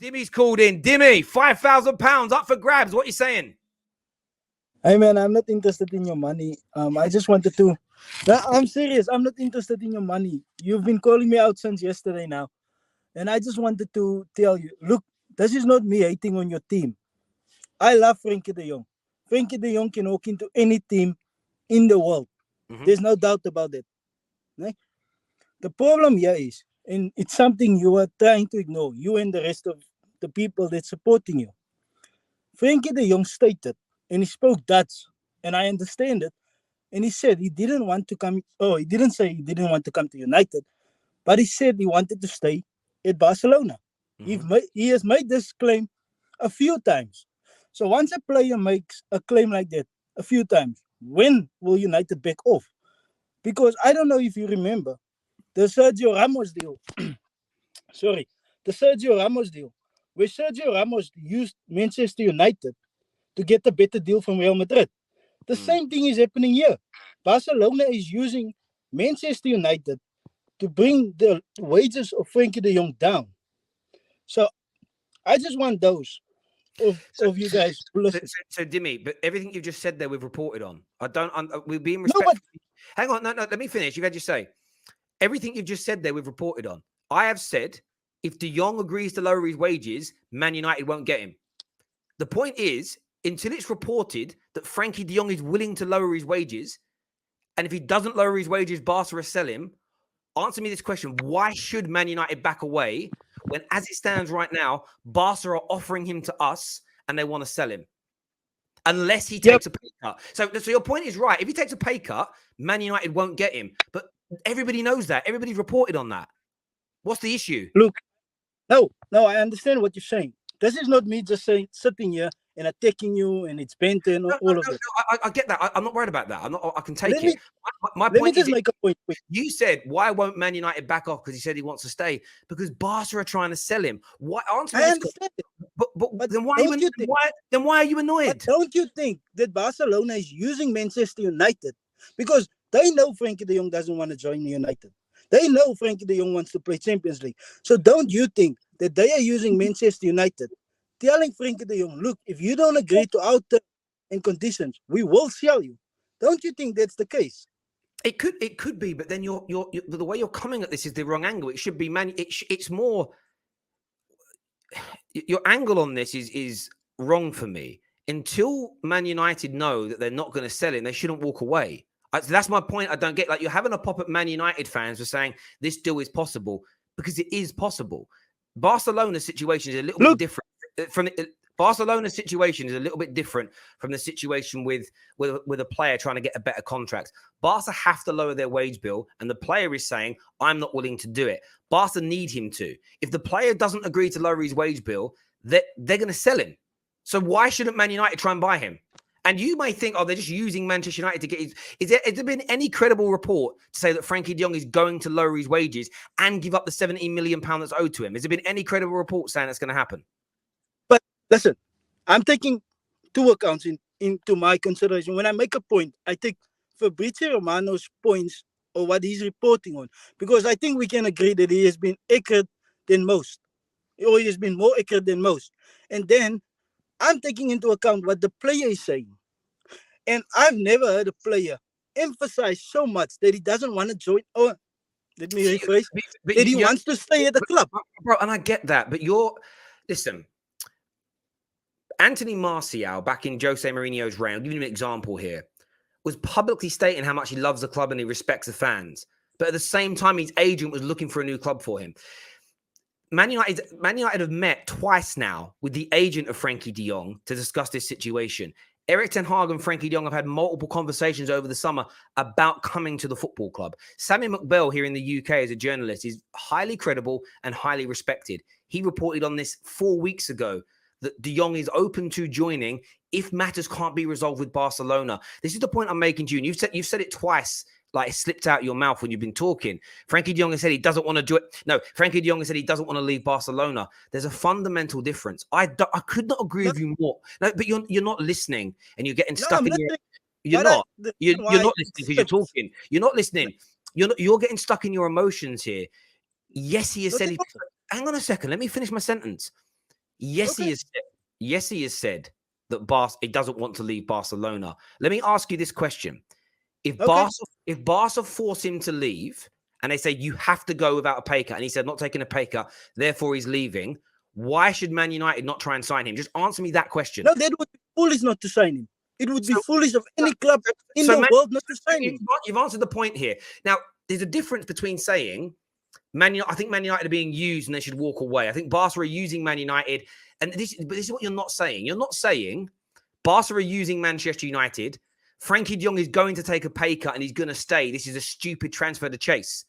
Dimmy's called in. Dimmy, £5,000 up for grabs. What are you saying? Hey man, I'm not interested in your money. I just wanted to. No, I'm serious. I'm not interested in your money. You've been calling me out since yesterday now, and I just wanted to tell you. Look, this is not me hating on your team. I love Frankie De Jong. Frankie De Jong can walk into any team in the world. There's no doubt about that. Right? The problem here is, and it's something you are trying to ignore, you and the rest of the people that's supporting you. Frankie De Jong stated, and he spoke Dutch, and I understand it. And he said he didn't want to come. Oh, he didn't say he didn't want to come to United, but he said he wanted to stay at Barcelona. He has made this claim a few times. So once a player makes a claim like that a few times, when will United back off? Because I don't know if you remember the Sergio Ramos deal. Sorry, the Sergio Ramos deal, where Sergio Ramos used Manchester United to get a better deal from Real Madrid. The same thing is happening here. Barcelona is using Manchester United to bring the wages of Frankie de Jong down. So I just want those of you guys. So, Dimmy, but everything you just said there, we've reported on. We're being No, respectful. but Hang on, no, let me finish. You've had your say. Everything you've just said there, we've reported on. I have said if De Jong agrees to lower his wages, Man United won't get him. The point is, until it's reported that Frankie De Jong is willing to lower his wages, and if he doesn't lower his wages, Barca will sell him. Answer me this question. Why should Man United back away when, as it stands right now, Barca are offering him to us and they want to sell him? Unless he takes a pay cut. So your point is right. If he takes a pay cut, Man United won't get him. But everybody knows that. Everybody's reported on that. What's the issue? Look, no, I understand what you're saying. This is not me just saying sitting here and attacking you and it's bent and all of it. I get that. I'm not worried about that. I can take Let me- it. My Let me point just is, make a point quick. you said, why won't Man United back off? Because he said he wants to stay. Because Barca are trying to sell him. Why? Answer me I this understand it. But then why don't you think- why are you annoyed? But don't you think that Barcelona is using Manchester United because they know Frankie de Jong doesn't want to join United? They know Frankie de Jong wants to play Champions League. So don't you think that they are using Manchester United, telling Frankie de Jong, look, if you don't agree to our terms and conditions, we will sell you. Don't you think that's the case? It could be, but then you're the way you're coming at this is the wrong angle. It should be it's more. Your angle on this is wrong for me. Until Man United know that they're not going to sell him, they shouldn't walk away. That's my point. I don't get, like, you're having a pop at Man United fans for saying this deal is possible, because it is possible. Barcelona's situation is a little bit different from Barcelona's situation is a little bit different from the situation with a player trying to get a better contract. Barca have to lower their wage bill, and the player is saying, I'm not willing to do it. Barca need him to. If the player doesn't agree to lower his wage bill, they're going to sell him. So why shouldn't Man United try and buy him? And you may think, they're just using Manchester United to get his... Has there been any credible report to say that Frankie de Jong is going to lower his wages and give up the £17 million that's owed to him? Has there been any credible report saying that's going to happen? But listen, I'm taking two accounts into my consideration. When I make a point, I take Fabrizio Romano's points or what he's reporting on, because I think we can agree that he has been accurate than most, or he has been more accurate than most. And then I'm taking into account what the player is saying. And I've never heard a player emphasize so much that he doesn't want to join, or let me rephrase, that he wants to stay at the club. Bro, and I get that, but listen, Anthony Martial, back in Jose Mourinho's reign, I'll give you an example here, was publicly stating how much he loves the club and he respects the fans. But at the same time, his agent was looking for a new club for him. Man United have met twice now with the agent of Frankie de Jong to discuss this situation. Erik ten Hag and Frankie de Jong have had multiple conversations over the summer about coming to the football club. Sammy McBell here in the UK as a journalist is highly credible and highly respected. He reported on this 4 weeks ago that de Jong is open to joining if matters can't be resolved with Barcelona. This is the point I'm making to you. And you've said it twice, like it slipped out your mouth when you've been talking. Frankie de Jong has said he doesn't want to do it. No, Frankie de Jong has said he doesn't want to leave Barcelona. There's a fundamental difference. I could not agree with you more. No, but you're not listening, and you're getting stuck in your... You're not. You're not listening because you're talking. You're not listening. You're getting stuck in your emotions here. Yes, he has said... Hang on a second. Let me finish my sentence. Yes, he is. Yes, he has said that he doesn't want to leave Barcelona. Let me ask you this question: If Barca force him to leave, and they say you have to go without a pay cut, and he said not taking a pay cut, therefore he's leaving, why should Man United not try and sign him? Just answer me that question. No, that would be foolish not to sign him. It would be foolish of any club in the world not to sign him. You've answered the point here. Now, there's a difference between saying I think Man United are being used and they should walk away. I think Barca are using Man United, but this is what you're not saying. You're not saying Barca are using Manchester United. Frankie de Jong is going to take a pay cut and he's going to stay. This is a stupid transfer to Chase.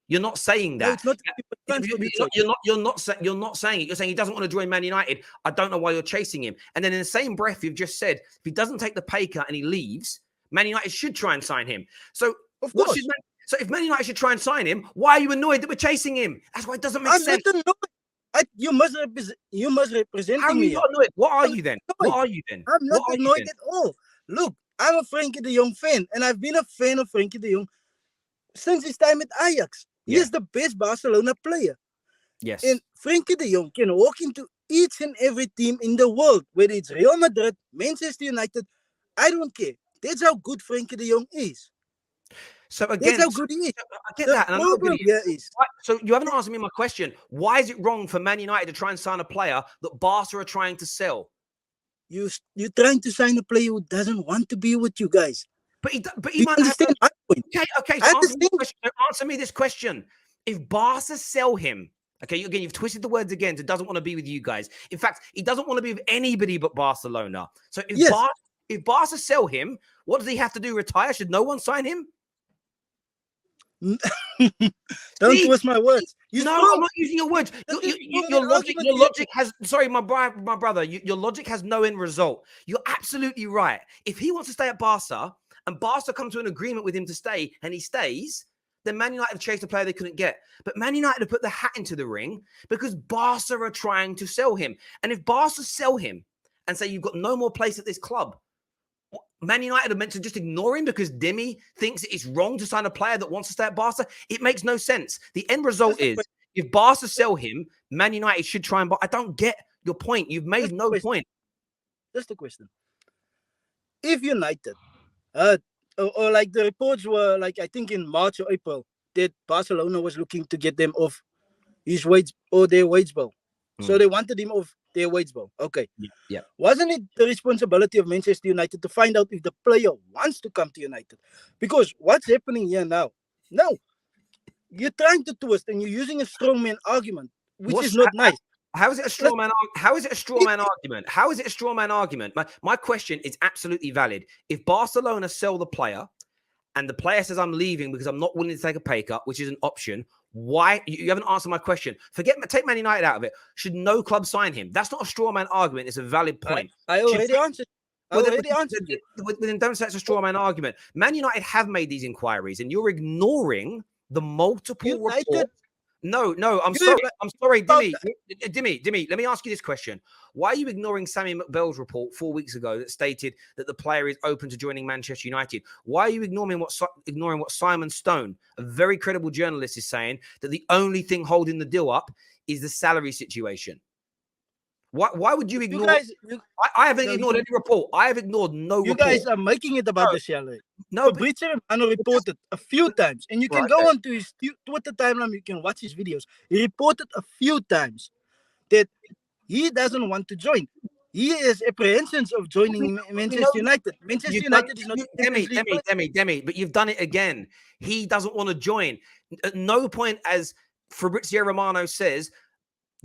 You're not saying that. No, it's not. You're not saying it. You're saying he doesn't want to join Man United. I don't know why you're chasing him. And then in the same breath, you've just said if he doesn't take the pay cut and he leaves, Man United should try and sign him. So So if Man United should try and sign him, why are you annoyed that we're chasing him? That's why it doesn't make sense. I'm not annoyed. You must represent me. How are you not annoyed? What are you then? I'm not annoyed at all. Look, I'm a Frankie de Jong fan, and I've been a fan of Frankie de Jong since his time at Ajax. He is the best Barcelona player. Yes. And Frankie de Jong can walk into each and every team in the world, whether it's Real Madrid, Manchester United. I don't care. That's how good Frankie de Jong is. So again, that's how good he is. I get that. And problem here is. So you haven't answered me my question. Why is it wrong for Man United to try and sign a player that Barca are trying to sell? You're trying to sign a player who doesn't want to be with you guys. But he might understand my point. Okay. So answer me this question. If Barca sell him, okay, again, you've twisted the words again. So doesn't want to be with you guys. In fact, he doesn't want to be with anybody but Barcelona. So if Barca sell him, what does he have to do? Retire? Should no one sign him? Don't twist my words. I'm not using your words. Your logic has. Sorry, my brother. Your logic has no end result. You're absolutely right. If he wants to stay at Barca and Barca come to an agreement with him to stay, and he stays, then Man United have chased a player they couldn't get. But Man United have put the hat into the ring because Barca are trying to sell him. And if Barca sell him and say you've got no more place at this club, Man United are meant to just ignore him because Demi thinks it's wrong to sign a player that wants to stay at Barca. It makes no sense. The end result is if Barca sell him, Man United should try and buy. I don't get your point. You've made no point. Just a question. If United, or like the reports were like, I think in March or April, that Barcelona was looking to get them off his wage or their wage bill. So they wanted him off their wage bill. Okay. Yeah. Wasn't it the responsibility of Manchester United to find out if the player wants to come to United? Because what's happening here now? No. You're trying to twist and you're using a strongman argument, which is not nice. How is it a strawman? How is it a strawman argument? How is it a strawman argument? My question is absolutely valid. If Barcelona sell the player and the player says, I'm leaving because I'm not willing to take a pay cut, which is an option, why? You haven't answered my question. Take Man United out of it. Should no club sign him? That's not a strawman argument. It's a valid point. I already answered. Then don't say it's a strawman argument. Man United have made these inquiries and you're ignoring the multiple reports. No, I'm sorry, Dimmy, let me ask you this question. Why are you ignoring Sammy McBell's report 4 weeks ago that stated that the player is open to joining Manchester United? Why are you ignoring what Simon Stone, a very credible journalist, is saying, that the only thing holding the deal up is the salary situation? Why would you ignore? I haven't ignored any report. I have ignored no report. You guys are making it about the salary. No, Fabrizio Romano reported a few times, and you can go on to his Twitter timeline. You can watch his videos. He reported a few times that he doesn't want to join. He has apprehensions of joining Manchester United. Manchester United is not. Demi, but you've done it again. He doesn't want to join. At no point, as Fabrizio Romano says,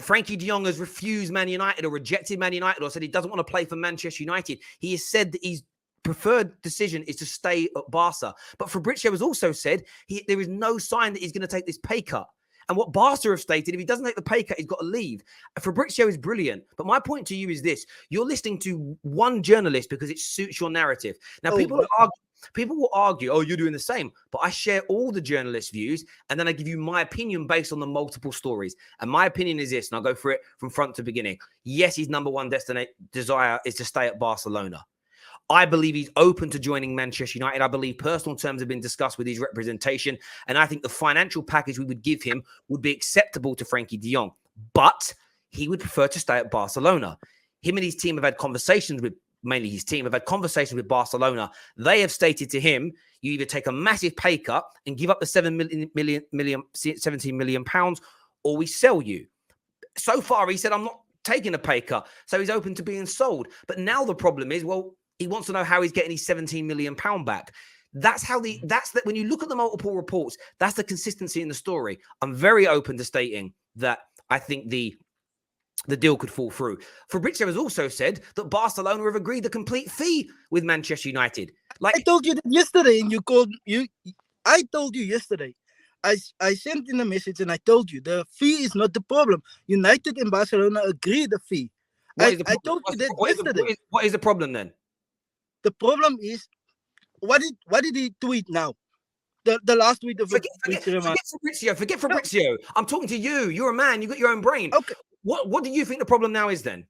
Frankie de Jong has refused Man United or rejected Man United or said he doesn't want to play for Manchester United. He has said that his preferred decision is to stay at Barca. But Fabrizio has also said there is no sign that he's going to take this pay cut. And what Barca have stated, if he doesn't take the pay cut, he's got to leave. Fabrizio is brilliant. But my point to you is this. You're listening to one journalist because it suits your narrative. Now, people will argue, oh, you're doing the same. But I share all the journalists' views, and then I give you my opinion based on the multiple stories. And my opinion is this, and I'll go through it from front to beginning. Yes, his number one desire is to stay at Barcelona. I believe he's open to joining Manchester United. I believe personal terms have been discussed with his representation, and I think the financial package we would give him would be acceptable to Frankie de Jong. But he would prefer to stay at Barcelona. Him and his team have had conversations with, mainly his team, have had conversations with Barcelona. They have stated to him, you either take a massive pay cut and give up the 17 million pounds, or we sell you. So far, he said, I'm not taking a pay cut. So he's open to being sold. But now the problem is, well, he wants to know how he's getting his 17 million pound back. That's that when you look at the multiple reports, that's the consistency in the story. I'm very open to stating that I think the deal could fall through. Fabrizio has also said that Barcelona have agreed the complete fee with Manchester United. Like I told you that yesterday, and you called you. I told you yesterday. I sent in a message and I told you the fee is not the problem. United and Barcelona agree the fee. I told you that yesterday. What is the problem then? The problem is what did he tweet now? The last tweet of forget Fabrizio. Forget Fabrizio. No. I'm talking to you. You're a man. You got your own brain. Okay. What do you think the problem now is then?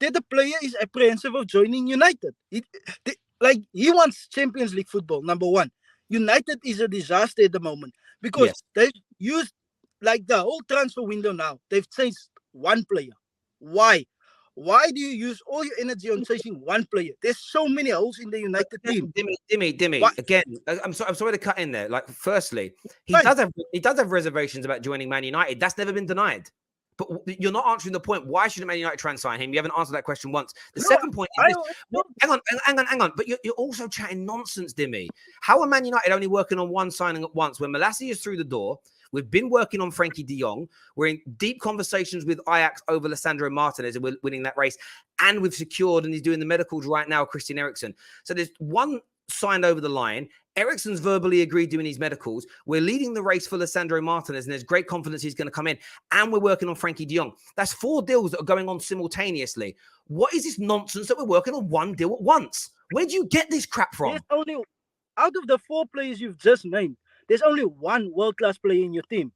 That the player is apprehensive of joining United. He wants Champions League football, number one. United is a disaster at the moment because they've used like the whole transfer window now. They've chased one player. Why? Why do you use all your energy on chasing one player? There's so many holes in the United team. Dimmy. Again, I'm sorry to cut in there. Like, firstly, he does have reservations about joining Man United. That's never been denied. But you're not answering the point. Why shouldn't Man United try and sign him? You haven't answered that question once. The second point is this. Hang on. But you're also chatting nonsense, Dimmy. How are Man United only working on one signing at once when Malacia is through the door? We've been working on Frankie de Jong. We're in deep conversations with Ajax over Lisandro Martinez, and we're winning that race. And we've secured, and he's doing the medicals right now, Christian Eriksen. So there's one signed over the line. Eriksen's verbally agreed doing his medicals. We're leading the race for Lisandro Martinez, and there's great confidence he's going to come in. And we're working on Frankie de Jong. That's 4 deals that are going on simultaneously. What is this nonsense that we're working on one deal at once? Where do you get this crap from? There's only, out of the 4 players you've just named, there's only one world-class player in your team.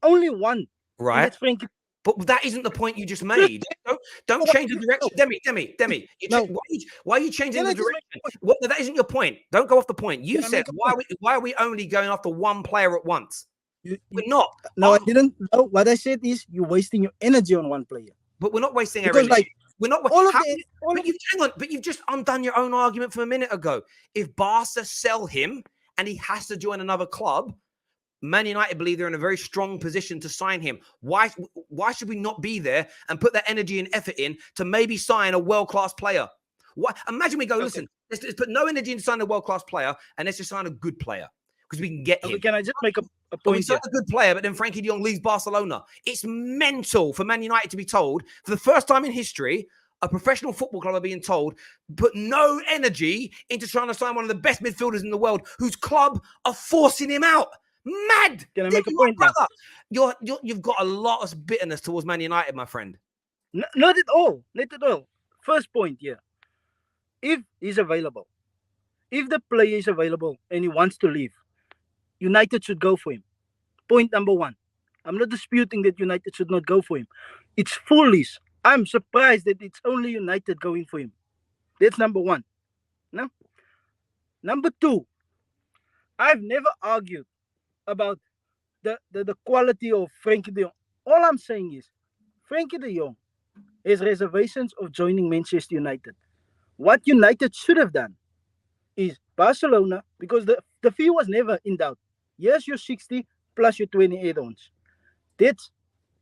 Only one. Right. It's Frankie. But that isn't the point you just made. Don't change the direction. Demi. Why are you changing the direction? That isn't your point. Don't go off the point. You said, why are we only going after one player at once? We're not. No, I didn't. No, what I said is you're wasting your energy on one player. But we're not wasting our energy. We're not. But you've just undone your own argument from a minute ago. If Barca sell him and he has to join another club, Man United believe they're in a very strong position to sign him. Why should we not be there and put that energy and effort in to maybe sign a world-class player? Imagine we go, listen, let's put no energy in signing a world-class player and let's just sign a good player because we can get him. Can I just make a point? We sign a good player, but then Frankie de Jong leaves Barcelona. It's mental for Man United to be told, for the first time in history, a professional football club are being told, put no energy into trying to sign one of the best midfielders in the world whose club are forcing him out. Mad! Can I make a point now? You've got a lot of bitterness towards Man United, my friend. Not at all. Not at all. First point here. If he's available, if the player is available and he wants to leave, United should go for him. Point number 1. I'm not disputing that United should not go for him. It's foolish. I'm surprised that it's only United going for him. That's number 1. No? Number 2, I've never argued about the quality of Frankie de Jong. All I'm saying is Frankie de Jong has reservations of joining Manchester United. What United should have done is Barcelona, because the fee was never in doubt. Yes, you're 60 plus your 20 add-ons. That's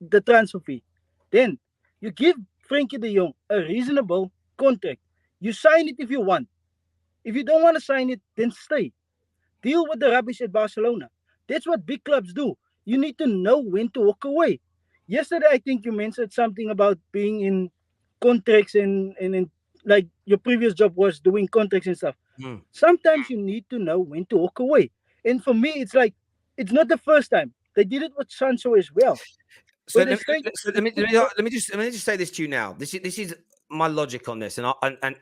the transfer fee. Then you give Frankie de Jong a reasonable contract. You sign it if you want. If you don't want to sign it, then stay. Deal with the rubbish at Barcelona. That's what big clubs do. You need to know when to walk away. Yesterday, I think you mentioned something about being in contracts and in, like your previous job was doing contracts and stuff. Sometimes you need to know when to walk away. And for me, it's like, it's not the first time. They did it with Sancho as well. So let me just say this to you now. This is my logic on this, and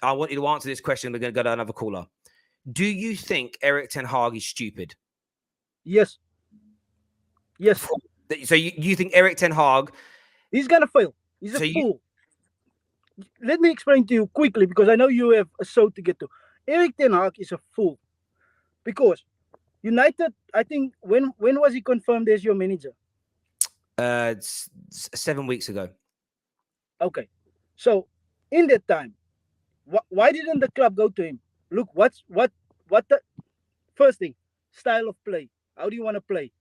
I want you to answer this question. We're going to go to another caller. Do you think Erik ten Hag is stupid? Yes. So you think Erik ten Hag? He's going to fail. He's a fool. Let me explain to you quickly, because I know you have a show to get to. Erik ten Hag is a fool. Because United, I think, when was he confirmed as your manager? 7 weeks ago. Okay. So in that time, why didn't the club go to him? Look, what the first thing, style of play. How do you want to play?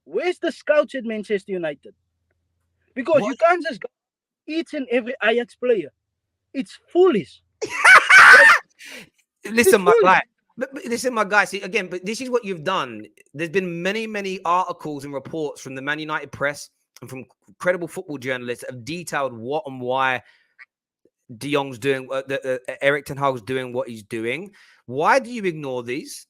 Where's the scouts at Manchester United? Because you What? can't just go each and every Ajax player. It's foolish. Listen, It's my foolish. guy. But listen, my guy. See again. But this is what you've done. There's been many articles and reports from the Man United press and from credible football journalists that have detailed what and why De Jong's doing. Erik ten Hag's doing what he's doing. Why do you ignore these?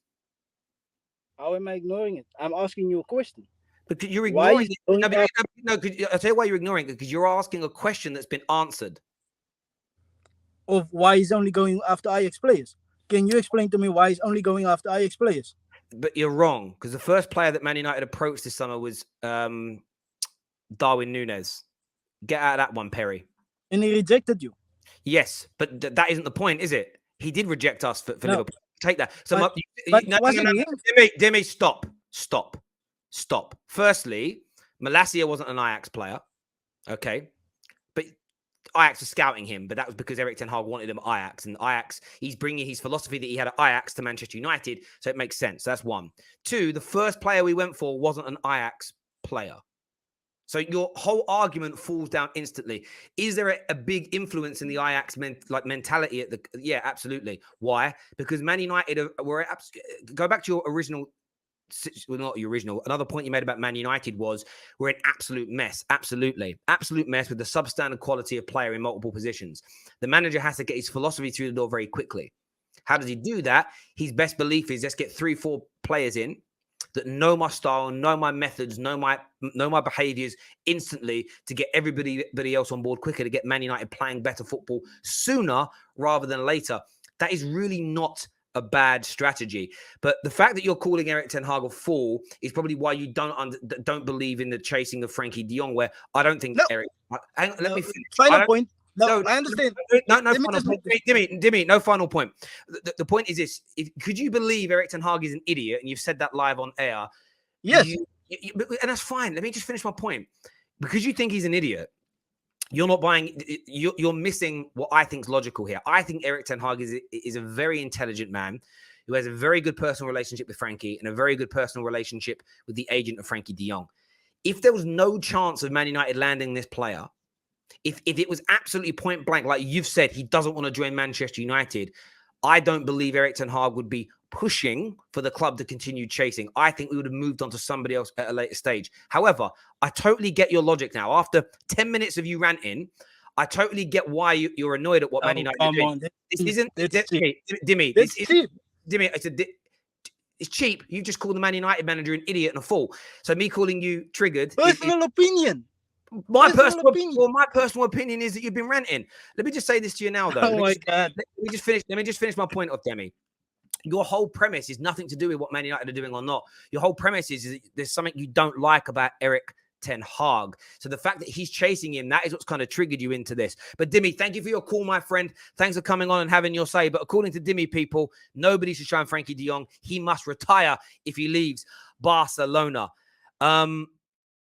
How am I ignoring it? I'm asking you a question. Because you're Why ignoring is it. going No, after I'll tell you why you're ignoring it. Because you're asking a question that's been answered. of why he's only going after Ajax players? Can you explain to me why he's only going after Ajax players? But you're wrong. Because the first player that Man United approached this summer was Darwin Núñez. Get out of that one, Perry. And he rejected you. Yes, but that isn't the point, is it? He did reject us for No. Liverpool. Take that. So, But was it him? Demi, stop. Firstly, Malacia wasn't an Ajax player, okay? But Ajax was scouting him, but that was because Erik ten Hag wanted him at Ajax. And Ajax, he's bringing his philosophy that he had at Ajax to Manchester United, so it makes sense. That's one. Two, the first player we went for wasn't an Ajax player. So your whole argument falls down instantly. Is there a big influence in the Ajax mentality at the? Yeah, absolutely. Why? Because Man United were go back to your original. Well, not your original. Another point you made about Man United was we're an absolute mess. Absolutely, absolute mess with the substandard quality of player in multiple positions. The manager has to get his philosophy through the door very quickly. How does he do that? His best belief is let's get 3-4 players in that know my style, know my methods, know my behaviors instantly to get everybody else on board quicker, to get Man United playing better football sooner rather than later. That is really not a bad strategy. But the fact that you're calling Erik ten Hag a fool is probably why you don't believe in the chasing of Frankie de Jong, where I don't think Eric. Let me finish. Final point. No, I understand. No final point. Dimmy, no final point. The point is this: could you believe Erik ten Hag is an idiot? And you've said that live on air. Yes, and that's fine. Let me just finish my point. Because you think he's an idiot, you're not buying. You're missing what I think is logical here. I think Erik ten Hag is a very intelligent man who has a very good personal relationship with Frankie and a very good personal relationship with the agent of Frankie de Jong. If there was no chance of Man United landing this player, if it was absolutely point blank, like you've said, he doesn't want to join Manchester United, I don't believe Erik ten Hag would be pushing for the club to continue chasing. I think we would have moved on to somebody else at a later stage. However, I totally get your logic now. After 10 minutes of you ranting, I totally get why you're annoyed at what Man United are doing. This isn't Dimmy. This is cheap. Dimmy, it's cheap. You just call the Man United manager an idiot and a fool. So me calling you triggered. Personal opinion. My personal opinion is that you've been ranting. Let me just say this to you now, though. Oh my God. Let me just finish my point off, Demi. Your whole premise is nothing to do with what Man United are doing or not. Your whole premise is that there's something you don't like about Erik ten Hag. So the fact that he's chasing him, that is what's kind of triggered you into this. But Dimmy, thank you for your call, my friend. Thanks for coming on and having your say. But according to Dimmy people, nobody should shine Frankie de Jong. He must retire if he leaves Barcelona.